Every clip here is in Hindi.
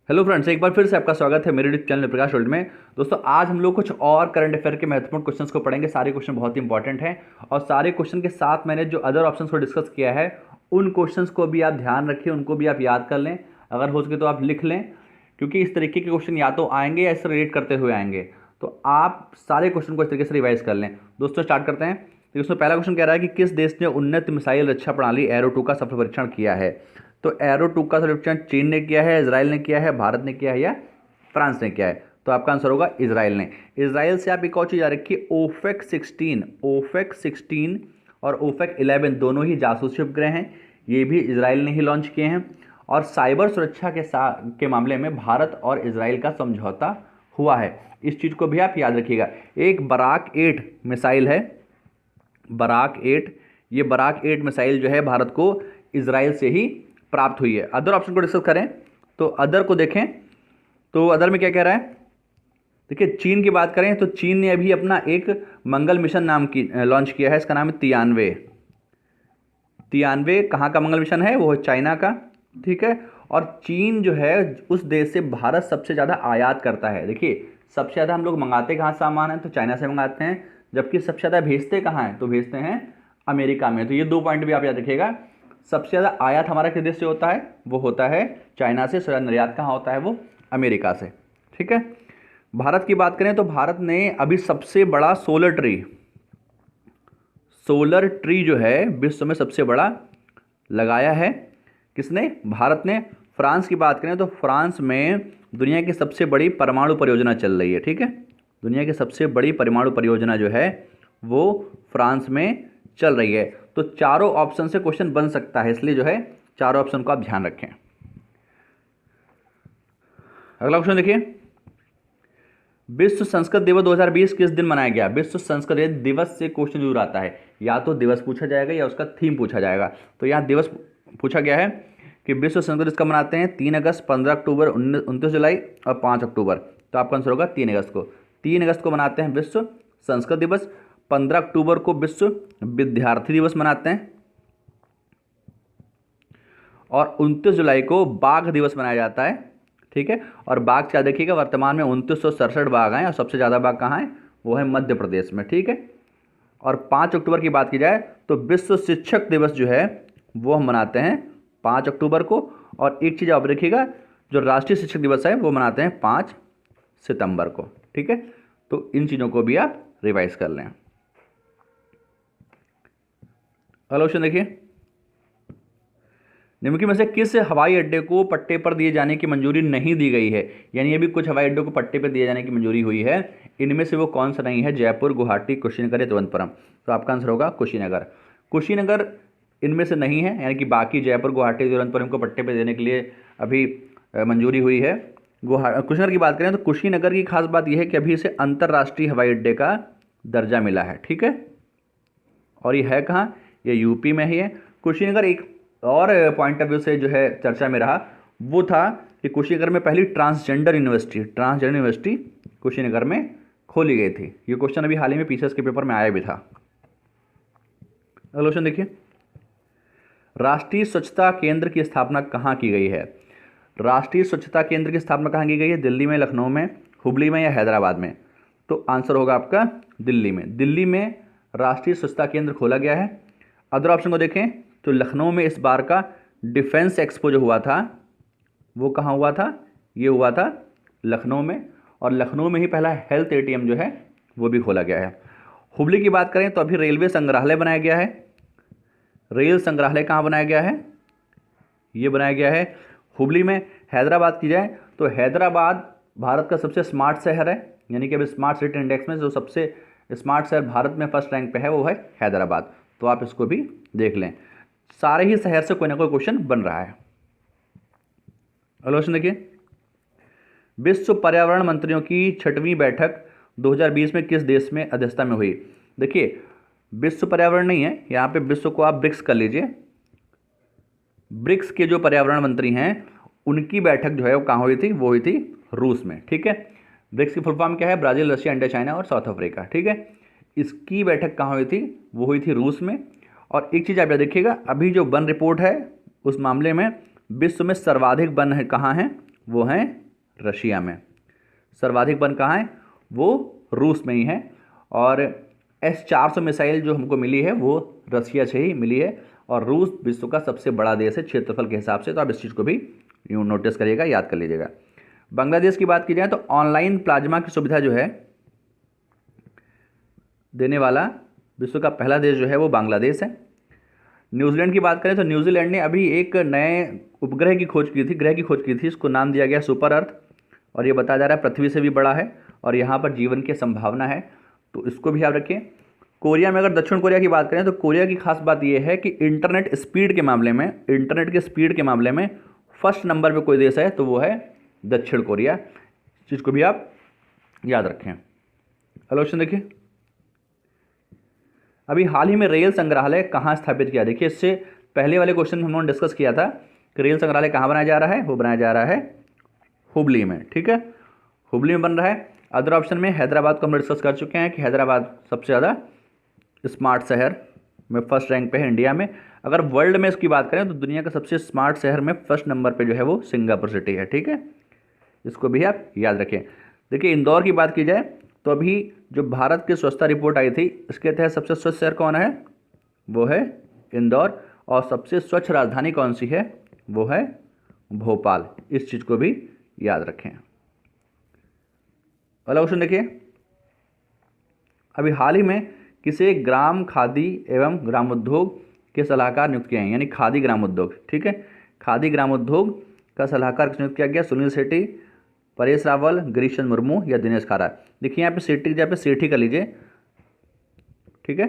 हेलो फ्रेंड्स, एक बार फिर से आपका स्वागत है मेरे यूट्यूब चैनल प्रकाश वर्ल्ड में। दोस्तों, आज हम लोग कुछ और करंट अफेयर के महत्वपूर्ण क्वेश्चंस को पढ़ेंगे। सारे क्वेश्चन बहुत ही इंपॉर्टेंट हैं और सारे क्वेश्चन के साथ मैंने जो अदर ऑप्शंस को डिस्कस किया है उन क्वेश्चंस को भी आप ध्यान रखिए, उनको भी आप याद कर लें। अगर हो सके तो आप लिख लें, क्योंकि इस तरीके के क्वेश्चन या तो आएंगे या इससे रिलेट करते हुए आएंगे। तो आप सारे क्वेश्चन को इस तरीके से रिवाइज कर लें। दोस्तों, स्टार्ट करते हैं। तो इसमें पहला क्वेश्चन कह रहा है कि किस देश ने उन्नत मिसाइल रक्षा प्रणाली एरो 2 का सफल परीक्षण किया है। तो एरो 2 का परीक्षण चीन ने किया है, इजराइल ने किया है, भारत ने किया है या फ्रांस ने किया है। तो आपका आंसर होगा इजराइल ने। इजराइल से आप एक और चीज़ याद रखिए, ओफेक 16 और ओफेक 11 दोनों ही जासूसी उपग्रह हैं। ये भी इजराइल ने ही लॉन्च किए हैं। और साइबर सुरक्षा के मामले में भारत और इजराइल का समझौता हुआ है। इस चीज़ को भी आप याद रखिएगा। एक बराक 8 मिसाइल है, बराक 8। ये बराक 8 मिसाइल जो है भारत को इजराइल से ही प्राप्त हुई है। अदर ऑप्शन को डिस्कस करें तो अदर को देखें तो अदर में क्या कह रहा है। देखिए, चीन की बात करें तो चीन ने अभी अपना एक मंगल मिशन नाम की लॉन्च किया है। इसका नाम है तियानवे। तियानवे कहाँ का मंगल मिशन है? वो है चाइना का, ठीक है। और चीन जो है उस देश से भारत सबसे ज़्यादा आयात करता है। देखिए, सबसे ज़्यादा हम लोग मंगाते कहाँ सामान है? तो चाइना से मंगाते हैं। जबकि सबसे ज़्यादा भेजते कहाँ हैं? तो भेजते हैं अमेरिका में। तो ये दो पॉइंट भी आप याद रखिएगा। सबसे ज़्यादा आयात हमारा किस देश से होता है? वो होता है चाइना से। सबसे निर्यात कहाँ होता है? वो अमेरिका से, ठीक है। भारत की बात करें तो भारत ने अभी सबसे बड़ा सोलर ट्री जो है विश्व में सबसे बड़ा लगाया है। किसने? भारत ने। फ्रांस की बात करें तो फ्रांस में दुनिया की सबसे बड़ी परमाणु परियोजना चल रही है, ठीक है। दुनिया की सबसे बड़ी परमाणु परियोजना जो है वो फ्रांस में चल रही है। तो चारों ऑप्शन से क्वेश्चन बन सकता है, इसलिए जो है चारों ऑप्शन को आप ध्यान रखें। अगला क्वेश्चन देखिए, विश्व संस्कृत दिवस 2020 किस दिन मनाया गया? विश्व संस्कृत दिवस से क्वेश्चन जरूर आता है। या तो दिवस पूछा जाएगा या उसका थीम पूछा जाएगा। तो यहाँ दिवस पूछा गया है कि विश्व संस्कृत दिवस कब मनाते हैं? 3 अगस्त, 15 अक्टूबर, 29 जुलाई और 5 अक्टूबर। तो आपका आंसर होगा 3 अगस्त को। 3 अगस्त को मनाते हैं विश्व संस्कृत दिवस। 15 अक्टूबर को विश्व विद्यार्थी दिवस मनाते हैं। और 29 जुलाई को बाघ दिवस मनाया जाता है, ठीक है। और बाघ क्या देखिएगा, वर्तमान में 2967 बाघ हैं और सबसे ज़्यादा बाघ कहाँ हैं? वो है मध्य प्रदेश में, ठीक है। और 5 अक्टूबर की बात की जाए तो विश्व शिक्षक दिवस जो है वो हम मनाते हैं 5 अक्टूबर को। और एक चीज़ आप देखिएगा, जो राष्ट्रीय शिक्षक दिवस है वो मनाते हैं 5 सितंबर को, ठीक है। तो इन चीज़ों को भी आप रिवाइज कर लें। अगला क्वेश्चन देखिए, निम्न में से किस हवाई अड्डे को पट्टे पर दिए जाने की मंजूरी नहीं दी गई है? यानी अभी कुछ हवाई अड्डों को पट्टे पर दिए जाने की मंजूरी हुई है, इनमें से वो कौन सा नहीं है? जयपुर, गुवाहाटी, कुशीनगर या तिरुवनंतपुरम। तो आपका आंसर होगा कुशीनगर। कुशीनगर इनमें से नहीं है, यानी कि बाकी जयपुर, गुवाहाटी, तिरुवनंतपुरम को पट्टे पर देने के लिए अभी मंजूरी हुई है। कुशीनगर की बात करें तो कुशीनगर की खास बात यह है कि अभी इसे अंतर्राष्ट्रीय हवाई अड्डे का दर्जा मिला है, ठीक है। और ये है कहाँ? ये यूपी में ही है कुशीनगर। एक और पॉइंट ऑफ व्यू से जो है चर्चा में रहा वो था कि कुशीनगर में पहली ट्रांसजेंडर यूनिवर्सिटी कुशीनगर में खोली गई थी। ये क्वेश्चन अभी हाल ही में पीसीएस के पेपर में आया भी था। अगला क्वेश्चन देखिए, राष्ट्रीय स्वच्छता केंद्र की स्थापना कहाँ की गई है? राष्ट्रीय स्वच्छता केंद्र की स्थापना कहाँ की गई है? दिल्ली में, लखनऊ में, हुबली में या हैदराबाद में? तो आंसर होगा आपका दिल्ली में। दिल्ली में राष्ट्रीय स्वच्छता केंद्र खोला गया है। अदर ऑप्शन को देखें तो लखनऊ में इस बार का डिफेंस एक्सपो जो हुआ था वो कहाँ हुआ था? ये हुआ था लखनऊ में। और लखनऊ में ही पहला हेल्थ एटीएम जो है वो भी खोला गया है। हुबली की बात करें तो अभी रेलवे संग्रहालय बनाया गया है। रेल संग्रहालय कहाँ बनाया गया है? ये बनाया गया है हुबली में। हैदराबाद की जाए तो हैदराबाद भारत का सबसे स्मार्ट शहर है, यानी कि अभी स्मार्ट सिटी इंडेक्स में जो सबसे स्मार्ट शहर भारत में फर्स्ट रैंक पे है वो है हैदराबाद। तो आप इसको भी देख लें। सारे ही शहर से कोई ना कोई क्वेश्चन बन रहा है। अगला क्वेश्चन देखिए, विश्व पर्यावरण मंत्रियों की 6वीं बैठक 2020 में किस देश में अध्यक्षता में हुई? देखिए, विश्व पर्यावरण नहीं है, यहाँ पे विश्व को आप ब्रिक्स कर लीजिए। ब्रिक्स के जो पर्यावरण मंत्री हैं उनकी बैठक जो है वो कहाँ हुई थी? वो हुई थी रूस में, ठीक है। ब्रिक्स की फुल फॉर्म क्या है? ब्राजील, रशिया, इंडिया, चाइना और साउथ अफ्रीका, ठीक है। इसकी बैठक कहाँ हुई थी? वो हुई थी रूस में। और एक चीज़ आप देखिएगा, अभी जो वन रिपोर्ट है उस मामले में विश्व में सर्वाधिक वन है कहाँ है? वो हैं रशिया में। सर्वाधिक वन कहाँ है? वो रूस में ही है। और S-400 मिसाइल जो हमको मिली है वो रशिया से ही मिली है। और रूस विश्व का सबसे बड़ा देश है क्षेत्रफल के हिसाब से, तो आप इस चीज़ को भी यूँ नोटिस करिएगा, याद कर लीजिएगा। बांग्लादेश की बात की जाए तो ऑनलाइन प्लाज्मा की सुविधा जो है देने वाला विश्व का पहला देश जो है वो बांग्लादेश है। न्यूजीलैंड की बात करें तो न्यूजीलैंड ने अभी एक नए उपग्रह की खोज की थी, ग्रह की खोज की थी, इसको नाम दिया गया सुपर अर्थ। और ये बताया जा रहा है पृथ्वी से भी बड़ा है और यहाँ पर जीवन की संभावना है, तो इसको भी याद रखिए। कोरिया में अगर दक्षिण कोरिया की बात करें तो कोरिया की खास बात यह है कि इंटरनेट के स्पीड के मामले में फर्स्ट नंबर पे कोई देश है तो वो है दक्षिण कोरिया। इस चीज़ को भी आप याद रखें। अगला क्वेश्चन देखिए, अभी हाल ही में रेल संग्रहालय कहाँ स्थापित किया? देखिए इससे पहले वाले क्वेश्चन में हम लोगों ने डिस्कस किया था कि रेल संग्रहालय कहाँ बनाया जा रहा है, वो बनाया जा रहा है हुबली में। ठीक है, हुबली में बन रहा है। अदर ऑप्शन में हैदराबाद को हम डिस्कस कर चुके हैं कि हैदराबाद सबसे ज़्यादा स्मार्ट शहर में फर्स्ट रैंक पे है इंडिया में। अगर वर्ल्ड में इसकी बात करें तो दुनिया का सबसे स्मार्ट शहर में फर्स्ट नंबर पे जो है वो सिंगापुर सिटी है। ठीक है, इसको भी आप याद रखें। देखिए इंदौर की बात की जाए तो अभी जो भारत की स्वच्छता रिपोर्ट आई थी इसके तहत सबसे स्वच्छ शहर कौन है? वो है इंदौर। और सबसे स्वच्छ राजधानी कौन सी है? वो है भोपाल। इस चीज़ को भी याद रखें। अगला क्वेश्चन देखिए, अभी हाल ही में किसे ग्राम खादी एवं ग्रामोद्योग के सलाहकार नियुक्त किए हैं? यानी खादी ग्रामोद्योग। ठीक है, खादी ग्रामोद्योग का सलाहकार नियुक्त किया गया सुनील सेठी, परेश रावल, गिरीशन मुर्मू या दिनेश खारा। देखिए यहाँ पे सेठी की जगह पे सेठी कर लीजिए। ठीक है,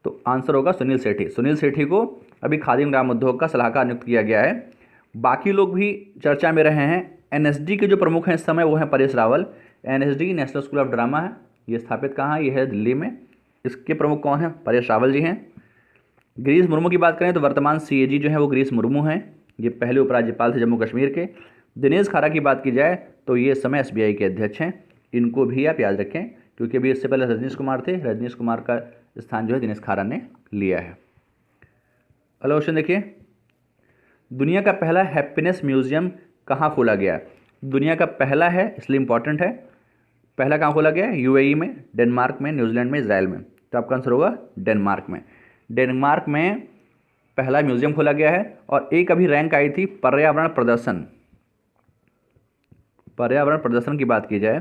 तो आंसर होगा सुनील सेठी। सुनील सेठी को अभी खादी ग्रामोद्योग का सलाहकार नियुक्त किया गया है। बाकी लोग भी चर्चा में रहे हैं। NSD के जो प्रमुख हैं इस समय वो हैं Paresh Rawal. NSD national school of drama है, ये स्थापित कहाँ है? ये है दिल्ली में। इसके प्रमुख कौन हैं? परेश रावल जी हैं। गिरीश मुर्मू की बात करें तो वर्तमान CAG जो है वो गिरीश मुर्मू हैं, ये पहले उपराज्यपाल थे जम्मू कश्मीर के। दिनेश खारा की बात की जाए तो ये इस समय SBI के अध्यक्ष हैं। इनको भी आप याद रखें क्योंकि अभी इससे पहले रजनीश कुमार थे, रजनीश कुमार का स्थान जो है दिनेश खारा ने लिया है। अगला क्वेश्चन देखिए, दुनिया का पहला हैप्पीनेस म्यूजियम कहाँ खोला गया? दुनिया का पहला है इसलिए इंपॉर्टेंट है। पहला कहाँ खोला गया है? UAE में, डेनमार्क में, न्यूजीलैंड में, इजराइल में। तो आपका आंसर होगा डेनमार्क में। डेनमार्क में पहला म्यूजियम खोला गया है। और एक अभी रैंक आई थी पर्यावरण प्रदर्शन की बात की जाए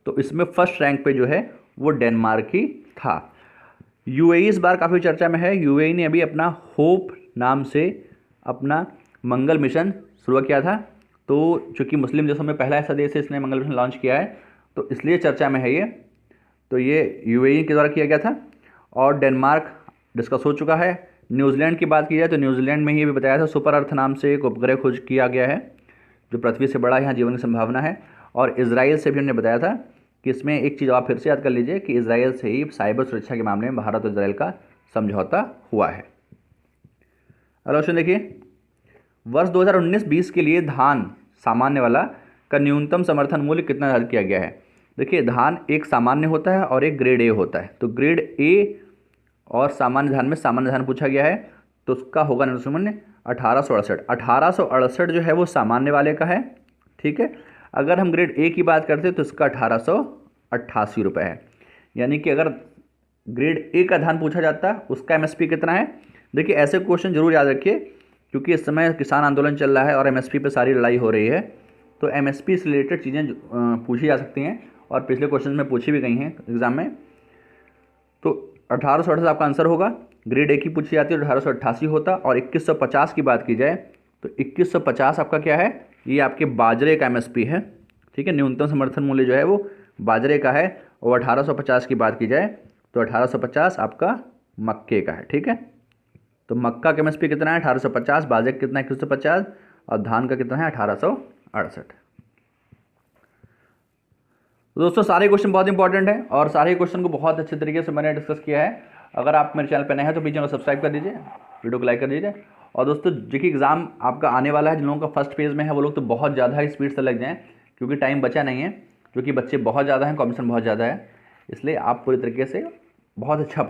तो इसमें फर्स्ट रैंक पे जो है वो डेनमार्क ही था। UAE इस बार काफ़ी चर्चा में है। UAE ने अभी अपना होप नाम से अपना मंगल मिशन शुरू किया था, तो चूँकि मुस्लिम देशों में पहला ऐसा देश है इसने मंगल मिशन लॉन्च किया है तो इसलिए चर्चा में है ये। तो ये UAE के द्वारा किया गया था। और डेनमार्क डिस्कस हो चुका है। न्यूजीलैंड की बात की जाए तो न्यूजीलैंड में ही अभी बताया था सुपर अर्थ नाम से एक उपग्रह खोज किया गया है जो पृथ्वी से बड़ा यहाँ जीवन की संभावना है। और इजराइल से भी हमने बताया था कि इसमें एक चीज़ आप फिर से याद कर लीजिए कि इजराइल से ही साइबर सुरक्षा के मामले में भारत और इजराइल का समझौता हुआ है। अगला क्वेश्चन देखिए, वर्ष 2019-20 के लिए धान सामान्य वाला का न्यूनतम समर्थन मूल्य कितना निर्धारित किया गया है? देखिए धान एक सामान्य होता है और एक ग्रेड A होता है। तो ग्रेड A और सामान्य धान में सामान्य धान पूछा गया है तो उसका होगा न्यूनतम मूल्य 1868 जो है वो सामान्य वाले का है। ठीक है, अगर हम ग्रेड A की बात करते हैं तो इसका 1888 रुपये है। यानी कि अगर ग्रेड A का धान पूछा जाता है उसका MSP कितना है? देखिए ऐसे क्वेश्चन जरूर याद रखिए क्योंकि इस समय किसान आंदोलन चल रहा है और MSP पे सारी लड़ाई हो रही है, तो MSP से रिलेटेड चीज़ें पूछी जा सकती हैं और पिछले क्वेश्चन में पूछी भी गई हैं एग्जाम में। तो 1868 आपका आंसर होगा। ग्रेड A की पूछी जाती है तो 1888 होता। और 2150 की बात की जाए तो 2150 आपका क्या है? ये आपके बाजरे का MSP है। ठीक है, न्यूनतम समर्थन मूल्य जो है वो बाजरे का है। और 1850 की बात की जाए तो 1850 आपका मक्के का है। ठीक है, तो मक्का का MSP कितना है? 1850। बाजरे का कितना है? 2150। और धान का कितना है? 1868। तो दोस्तों सारे क्वेश्चन बहुत इंपॉर्टेंट है और सारे क्वेश्चन को बहुत अच्छे तरीके से मैंने डिस्कस किया है। अगर आप मेरे चैनल पर नए हैं तो प्लीज़ चैनल को सब्सक्राइब कर दीजिए, वीडियो को लाइक कर दीजिए। और दोस्तों जो एग्ज़ाम आपका आने वाला है, जिन लोगों का फर्स्ट फेज़ में है वो लोग तो बहुत ज़्यादा ही स्पीड से लग जाएँ क्योंकि टाइम बचा नहीं है, क्योंकि बच्चे बहुत ज़्यादा हैं, कॉम्पिटिशन बहुत ज़्यादा है, इसलिए आप पूरी तरीके से बहुत अच्छा